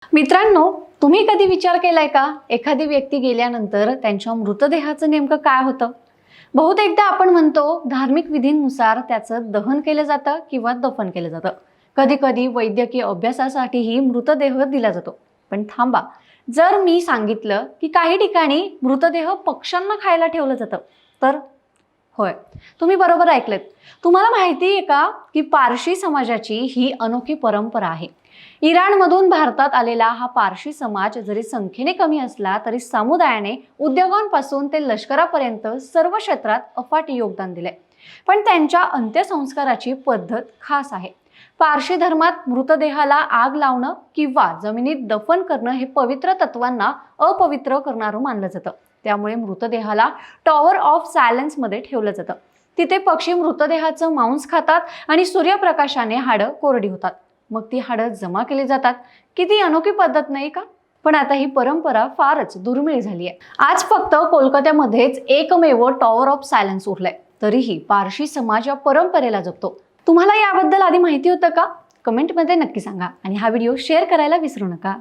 मित्रांनो, तुम्ही कधी विचार केलाय का एखादी व्यक्ती गेल्यानंतर त्यांच्या मृतदेहाचं नेमकं काय होतं? बहुतेकदा आपण म्हणतो धार्मिक विधींनुसार त्याचं दहन केलं जातं किंवा दफन केलं जातं. कधी कधी वैद्यकीय अभ्यासासाठीही मृतदेह दिला जातो. पण थांबा, जर मी सांगितलं की काही ठिकाणी मृतदेह पक्ष्यांना खायला ठेवलं जातं तर? होय, तुम्ही बरोबर ऐकलेत. तुम्हाला माहिती आहे का की पारशी समाजाची ही अनोखी परंपरा आहे. इराणमधून भारतात आलेला हा पारशी समाज जरी संख्येने कमी असला तरी समुदायाने उद्योगांपासून ते लष्करापर्यंत सर्व क्षेत्रात अफाट योगदान दिले. पण त्यांच्या अंत्यसंस्काराची पद्धत खास आहे. पारशी धर्मात मृतदेहाला आग लावणं किंवा जमिनीत दफन करणं हे पवित्र तत्वांना अपवित्र करणारं मानलं जातं. त्यामुळे मृतदेहाला टॉवर ऑफ सायलेन्स मध्ये ठेवलं जातं. तिथे पक्षी मृतदेहाचं मांस खातात आणि सूर्यप्रकाशाने हाडं कोरडी होतात. मग ती हाडं जमा केली जातात. किती अनोखी पद्धत नाही का? पण आता ही परंपरा फारच दुर्मिळ झाली आहे. आज फक्त कोलकात्यामध्येच एकमेव टॉवर ऑफ सायलेन्स उरलंय. तरीही पारशी समाज या परंपरेला जपतो. तुम्हाला याबद्दल आधी माहिती होतं का? कमेंटमध्ये नक्की सांगा आणि हा व्हिडिओ शेअर करायला विसरू नका.